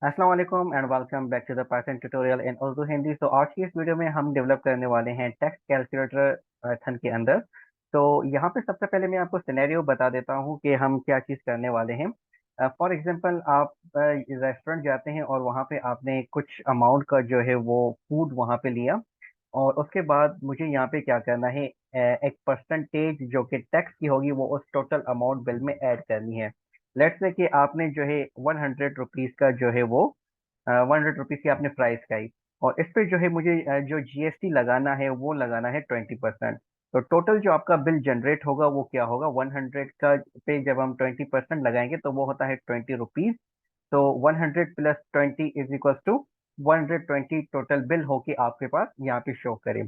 अस्सलाम वालेकुम and welcome back to the Python tutorial in Urdu Hindi. तो आज की इस वीडियो में हम डेवलप करने वाले हैं टेक्स्ट कैलकुलेटर पाइथन के अंदर। तो यहाँ पे सबसे पहले मैं आपको सिनेरियो बता देता हूँ कि हम क्या चीज़ करने वाले हैं। फॉर एग्जांपल आप रेस्टोरेंट जाते हैं और वहाँ पे आपने कुछ अमाउंट का जो है वो फूड वहाँ पे लिया, और उसके बाद मुझे यहाँ पे क्या करना है, एक परसेंटेज जो कि टैक्स की होगी वो उस टोटल अमाउंट बिल में ऐड करनी है। लेट्स से कि आपने जो है 100 रुपीज़ का जो है वो 100 रुपीज़ की आपने प्राइस खाई, और इस पे जो है मुझे जो जीएसटी लगाना है वो लगाना है 20%। तो टोटल जो आपका बिल जनरेट होगा वो क्या होगा, 100 का पे जब हम 20% लगाएंगे तो वो होता है 20 रुपीज़। तो 100 + 20 is equal to 120 total bill होके आपके पास यहाँ पे शो करे।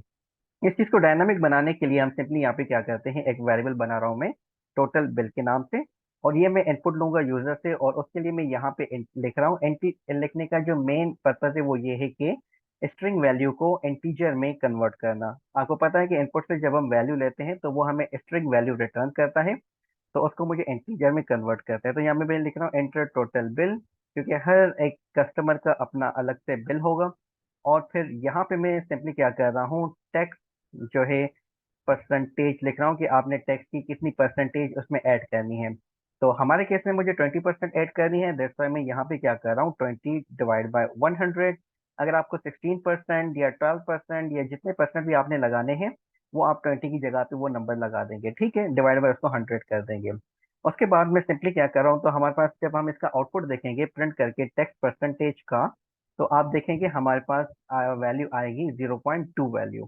इस चीज को डायनामिक बनाने के लिए हम सिंपली यहाँ पे क्या करते हैं, एक वेरिएबल बना रहा हूँ मैं टोटल बिल के नाम से, और ये मैं इनपुट लूंगा यूजर से, और उसके लिए मैं यहाँ पे लिख रहा हूँ एंटी। लिखने का जो मेन पर्पज है वो ये है कि स्ट्रिंग वैल्यू को इंटीजर में कन्वर्ट करना। आपको पता है कि इनपुट से जब हम वैल्यू लेते हैं तो वो हमें स्ट्रिंग वैल्यू रिटर्न करता है, तो उसको मुझे इंटीजर में कन्वर्ट करता है। तो यहाँ पे मैं लिख रहा हूँ एंटर टोटल बिल, क्योंकि हर एक कस्टमर का अपना अलग से बिल होगा। और फिर यहाँ पे मैं सिंपली क्या कर रहा हूँ, टैक्स जो है परसेंटेज लिख रहा हूँ कि आपने टैक्स की कितनी परसेंटेज उसमें ऐड करनी है। तो हमारे केस में मुझे 20% ऐड करनी है, दैट्स वाई मैं यहाँ पे क्या कर रहा हूँ, 20/100। अगर आपको 16% या 12% या जितने परसेंट भी आपने लगाने हैं वो आप 20 की जगह पे वो नंबर लगा देंगे, ठीक है, डिवाइड बाय उसको 100 कर देंगे। उसके बाद मैं सिंपली क्या कर रहा हूँ, तो हमारे पास जब हम इसका आउटपुट देखेंगे प्रिंट करके टैक्स परसेंटेज का, तो आप देखेंगे हमारे पास वैल्यू आएगी 0.2 वैल्यू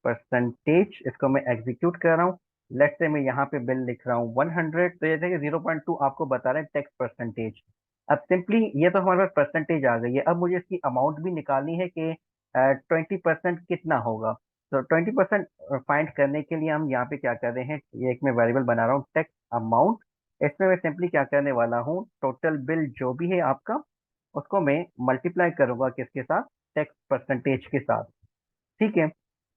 परसेंटेज। इसको मैं एग्जीक्यूट कर रहा हूँ। लेट्स से मैं यहाँ पे बिल लिख रहा हूँ 100, तो ये देखिए 0.2 आपको बता रहे हैं टैक्स परसेंटेज। अब सिंपली ये तो हमारे पास परसेंटेज आ गई है, अब मुझे इसकी अमाउंट भी निकालनी है कि 20% कितना होगा। तो 20% फाइंड करने के लिए हम यहाँ पे क्या कर रहे हैं, ये एक मैं वेरिएबल बना रहा हूँ टैक्स अमाउंट। इसमें मैं सिंपली क्या करने वाला हूँ, टोटल बिल जो भी है आपका उसको मैं मल्टीप्लाई करूंगा किसके साथ, टैक्स परसेंटेज के साथ, ठीक है।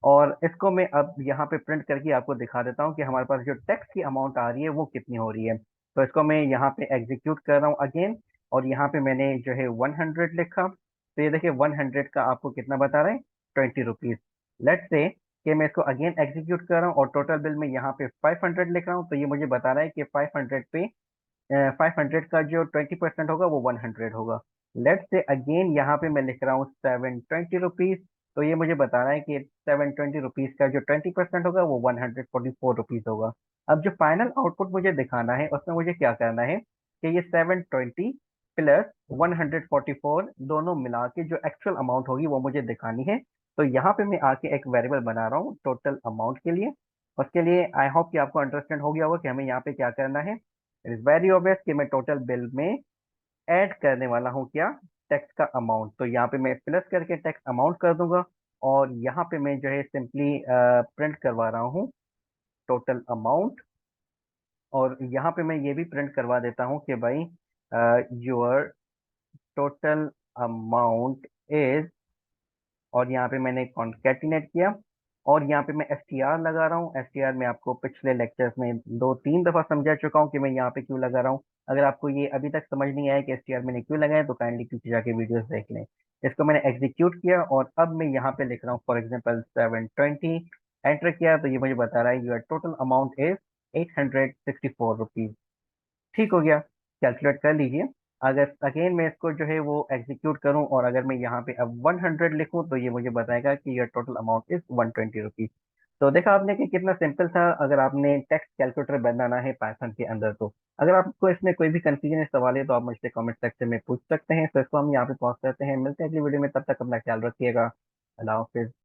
और इसको मैं अब यहाँ पे प्रिंट करके आपको दिखा देता हूँ कि हमारे पास जो टैक्स की अमाउंट आ रही है वो कितनी हो रही है। तो इसको मैं यहाँ पे एग्जीक्यूट कर रहा हूँ अगेन, और यहाँ पे मैंने जो है 100 लिखा, तो ये देखिए 100 का आपको कितना बता रहे हैं, 20 रुपीज। लेट्स से कि मैं इसको अगेन एग्जीक्यूट कर रहा हूँ और टोटल बिल में यहाँ पे 500 लिख रहा हूँ, तो ये मुझे बता रहा है कि 500 पे 500 का जो 20% होगा वो 100 होगा। लेट्स से अगेन यहाँ पे मैं लिख रहा हूँ 720 रुपीज, तो ये मुझे बता रहा है कि 720 रुपीज का जो 20% होगा वो 144 रुपीज होगा। अब जो फाइनल आउटपुट मुझे दिखाना है उसमें मुझे क्या करना है कि ये 720 प्लस 144 दोनों मिला के जो एक्चुअल अमाउंट होगी वो मुझे दिखानी है। तो यहाँ पे मैं आके एक वेरिएबल बना रहा हूँ टोटल अमाउंट के लिए। उसके लिए आई होप कि आपको अंडरस्टैंड हो गया होगा कि हमें यहाँ पे क्या करना है। इट इज वेरी ऑब्वियस कि मैं टोटल बिल में ऐड करने वाला हूँ क्या, टैक्स का अमाउंट। तो यहाँ पे मैं प्लस करके टैक्स अमाउंट कर दूंगा, और यहाँ पे मैं जो है सिंपली प्रिंट करवा रहा हूँ टोटल अमाउंट। और यहाँ पे मैं ये भी प्रिंट करवा देता हूँ कि भाई योर टोटल अमाउंट इज, और यहाँ पे मैंने कॉन्केटिनेट किया, और यहाँ पे मैं एसटीआर लगा रहा हूँ। एसटीआर मैं आपको पिछले लेक्चर्स में 2-3 दफा समझा चुका हूँ कि मैं यहाँ पे क्यों लगा रहा हूँ। अगर आपको ये अभी तक समझ नहीं आया कि एसटीआर मैंने क्यों लगाया तो काइंडली पीछे जाके वीडियोस देख लें। इसको मैंने एग्जीक्यूट किया और अब मैं यहाँ पे लिख रहा हूँ फॉर एग्जाम्पल 720, एंटर किया तो ये मुझे बता रहा है your total amount is 864 rupees. ठीक हो गया, कैलकुलेट कर लीजिए। अगर अगेन मैं इसको जो है वो एग्जीक्यूट करूं और अगर मैं यहाँ पे अब 100 लिखूं तो ये मुझे बताएगा कि your total amount is 120 rupees. तो देखा आपने कि कितना सिंपल था अगर आपने टेक्स्ट कैलकुलेटर बनाना है पाइथन के अंदर। तो अगर आपको इसमें कोई भी कंफ्यूजन सवाल है तो आप मुझसे कमेंट सेक्शन में पूछ सकते हैं। तो इसको हम यहाँ पे पहुंच करते हैं, मिलते हैं अगली वीडियो में, तब तक अपना ख्याल रखिएगा। अल्लाह हाफिज।